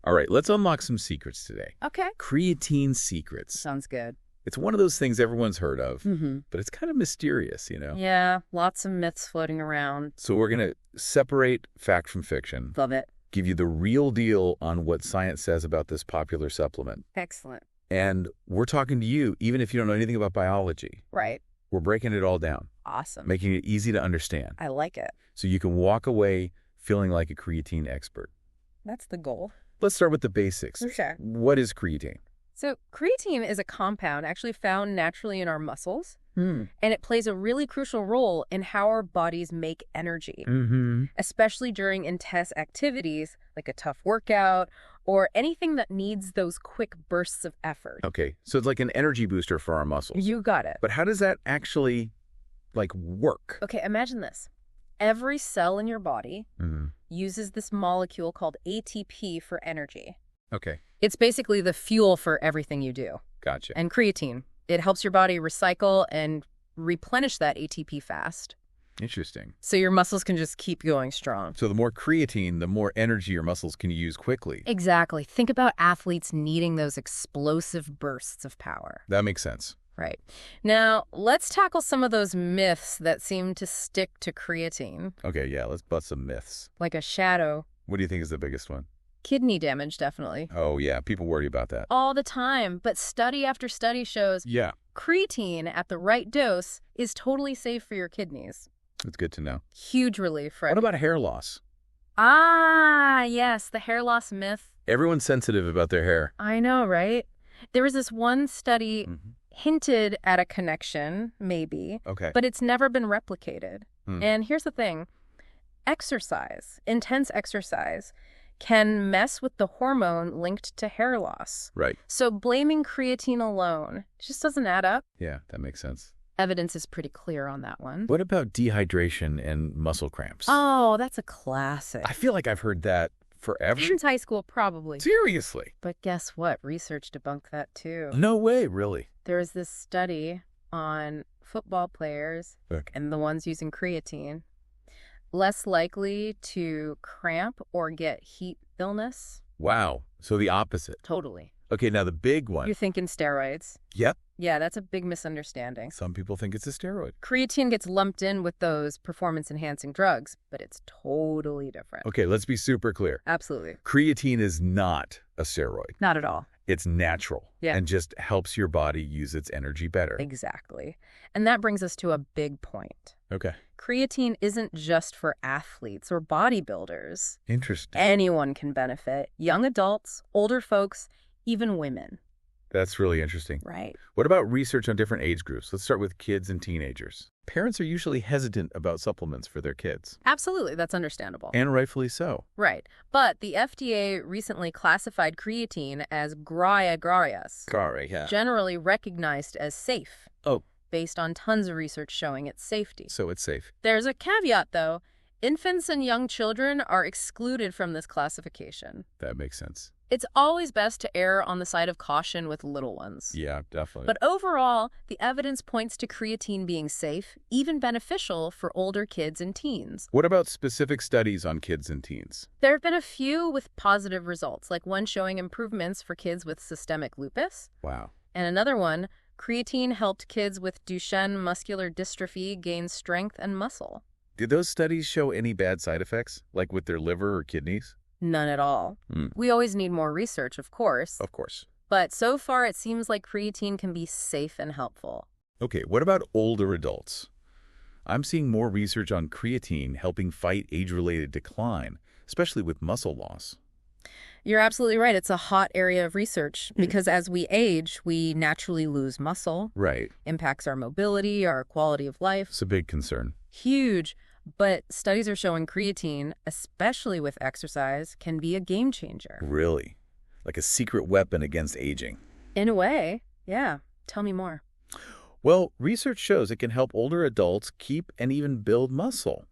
All right, let's unlock some secrets today. Okay. Creatine secrets. Sounds good. It's one of those things everyone's heard of, Mm-hmm. but it's kind of mysterious, you know? Yeah, lots of myths floating around. So we're going to separate fact from fiction, Love it. give you the real deal on what science says about this popular supplement. Excellent. And we're talking to you, even if you don't know anything about biology. Right. We're breaking it all down, Awesome. making it easy to understand, I like it. so you can walk away feeling like a creatine expert. That's the goal. Let's start with the basics. For sure. What is creatine? So creatine is a compound actually found naturally in our muscles, and it plays a really crucial role in how our bodies make energy, especially during intense activities like a tough workout or anything that needs those quick bursts of effort. Okay, so it's like an energy booster for our muscles. You got it. But how does that actually, work? Okay, imagine this. Every cell in your body uses this molecule called ATP for energy. Okay, It's basically the fuel for everything you do. gotcha. And creatine, it helps your body recycle and replenish that ATP fast, Interesting. so your muscles can just keep going strong. So the more creatine, the more energy your muscles can use quickly. Exactly. Think about athletes needing those explosive bursts of power. That makes sense. Right. Now, let's tackle some of those myths that seem to stick to creatine, Okay, yeah, let's bust some myths. like a shadow. What do you think is the biggest one? Kidney damage, definitely. Oh, yeah, people worry about that. All the time, but study after study shows Yeah, creatine at the right dose is totally safe for your kidneys. it's good to know. Huge relief, right? What about hair loss? Ah, yes, the hair loss myth. Everyone's sensitive about their hair. I know, right? There was this one study hinted at a connection, maybe, Okay. but it's never been replicated. Hmm. And here's the thing. Exercise, intense exercise, can mess with the hormone linked to hair loss. Right. So blaming creatine alone just doesn't add up. Yeah, that makes sense. Evidence is pretty clear on that one. What about dehydration and muscle cramps? Oh, that's a classic. I feel like I've heard that forever. Since high school, probably. Seriously? But guess what? Research debunked that too. No way, really. There was this study on football players Okay. and the ones using creatine, less likely to cramp or get heat illness. Wow. So the opposite. Totally. Okay, now the big one. You're thinking steroids. Yep. Yeah, that's a big misunderstanding. Some people think it's a steroid. Creatine gets lumped in with those performance-enhancing drugs, but it's totally different. Okay, let's be super clear. Absolutely. Creatine is not a steroid. Not at all. It's natural Yeah. and just helps your body use its energy better. Exactly. And that brings us to a big point. Okay. Creatine isn't just for athletes or bodybuilders. Interesting. Anyone can benefit. Young adults, older folks, even women. That's really interesting. Right. What about research on different age groups? Let's start with kids and teenagers. Parents are usually hesitant about supplements for their kids, Absolutely. That's understandable. and rightfully so. Right. But the FDA recently classified creatine as GRAS, Sorry, yeah. generally recognized as safe. Oh. Based on tons of research showing its safety. So it's safe. There's a caveat, though. Infants and young children are excluded from this classification. That makes sense. It's always best to err on the side of caution with little ones. Yeah, definitely. But overall, the evidence points to creatine being safe, even beneficial for older kids and teens. What about specific studies on kids and teens? There have been a few with positive results, like one showing improvements for kids with systemic lupus, Wow. and another one, creatine helped kids with Duchenne muscular dystrophy gain strength and muscle. Did those studies show any bad side effects, like with their liver or kidneys? None at all. Hmm. We always need more research, of course, Of course. but so far it seems like creatine can be safe and helpful. Okay, what about older adults? I'm seeing more research on creatine helping fight age-related decline, especially with muscle loss. You're absolutely right. It's a hot area of research because as we age, we naturally lose muscle, Right. impacts our mobility, our quality of life. It's a big concern. Huge. But studies are showing creatine, especially with exercise, can be a game changer. Really? Like a secret weapon against aging. In a way, yeah. Tell me more. Well, research shows it can help older adults keep and even build muscle.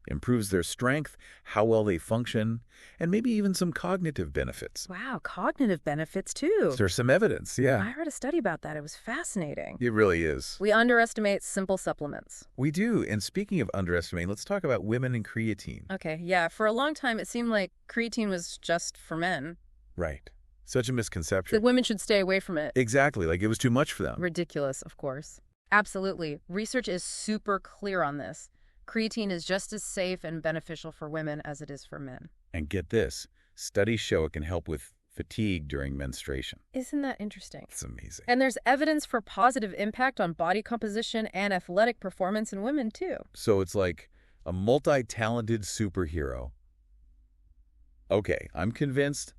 Improves their strength, how well they function, and maybe even some cognitive benefits. Wow, cognitive benefits too. There's some evidence, yeah. I heard a study about that. It was fascinating. It really is. We underestimate simple supplements. We do. And speaking of underestimating, let's talk about women and creatine. Okay, yeah. For a long time, it seemed like creatine was just for men. Right. Such a misconception. That women should stay away from it. Exactly. Like it was too much for them. Ridiculous, of course. Absolutely. Research is super clear on this. Creatine is just as safe and beneficial for women as it is for men. And get this, studies show it can help with fatigue during menstruation. Isn't that interesting? It's amazing. And there's evidence for positive impact on body composition and athletic performance in women, too. So it's like a multi-talented superhero. Okay, I'm convinced.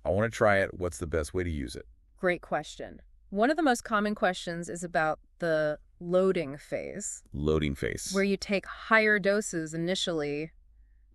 I want to try it. What's the best way to use it? Great question. One of the most common questions is about the loading phase. Loading phase. Where you take higher doses initially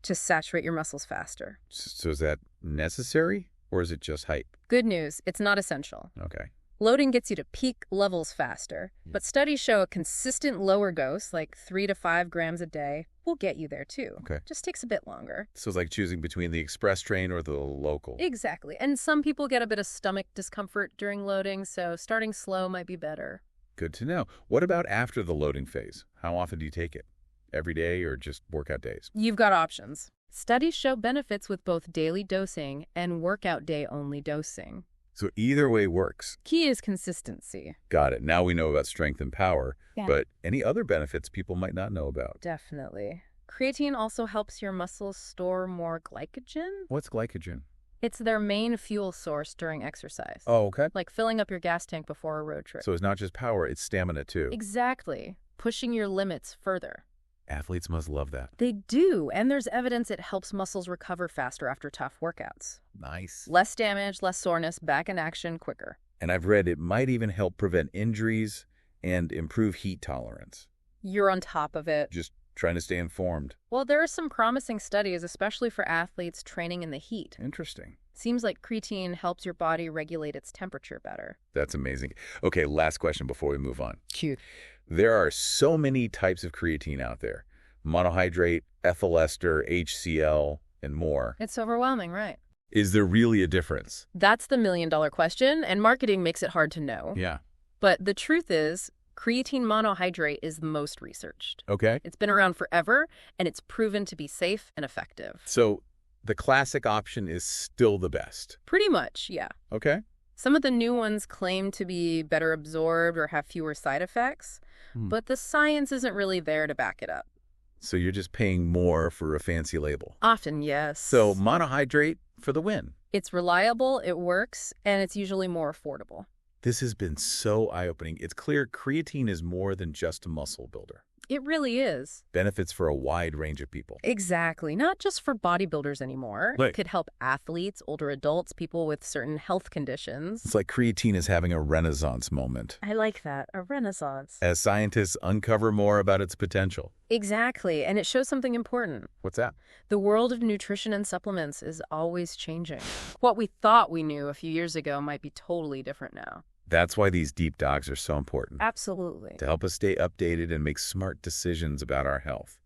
to saturate your muscles faster. So is that necessary, or is it just hype? Good news, it's not essential. Okay. Loading gets you to peak levels faster, but studies show a consistent lower dose, like 3 to 5 grams a day, will get you there too. Okay. Just takes a bit longer. So it's like choosing between the express train or the local. Exactly. And some people get a bit of stomach discomfort during loading, so starting slow might be better. Good to know. What about after the loading phase? How often do you take it? Every day or just workout days? You've got options. Studies show benefits with both daily dosing and workout day-only dosing. So either way works. Key is consistency. Got it. Now we know about strength and power, Yeah. but any other benefits people might not know about? Definitely. Creatine also helps your muscles store more glycogen. What's glycogen? It's their main fuel source during exercise. Oh, okay. Like filling up your gas tank before a road trip. So it's not just power, it's stamina too. Exactly. Pushing your limits further. Athletes must love that. They do, and there's evidence it helps muscles recover faster after tough workouts. Nice. Less damage, less soreness, back in action quicker. And I've read it might even help prevent injuries and improve heat tolerance. You're on top of it. Just trying to stay informed. Well, there are some promising studies, especially for athletes training in the heat. Interesting. Seems like creatine helps your body regulate its temperature better. That's amazing. Okay, last question before we move on. Cute. There are so many types of creatine out there. Monohydrate, ethyl ester, HCl, and more. It's overwhelming, right? Is there really a difference? That's the million-dollar question, and marketing makes it hard to know. Yeah. But the truth is, creatine monohydrate is the most researched. Okay. It's been around forever, and it's proven to be safe and effective. So the classic option is still the best. Pretty much, yeah. Okay. Some of the new ones claim to be better absorbed or have fewer side effects, but the science isn't really there to back it up. So you're just paying more for a fancy label. Often, yes. So monohydrate for the win. It's reliable, it works, and it's usually more affordable. This has been so eye-opening. It's clear creatine is more than just a muscle builder. It really is. Benefits for a wide range of people. Exactly. Not just for bodybuilders anymore. Right. It could help athletes, older adults, people with certain health conditions. It's like creatine is having a renaissance moment I like that. A renaissance. as scientists uncover more about its potential. Exactly. And it shows something important. What's that? The world of nutrition and supplements is always changing. What we thought we knew a few years ago might be totally different now. That's why these deep dives are so important. Absolutely. To help us stay updated and make smart decisions about our health.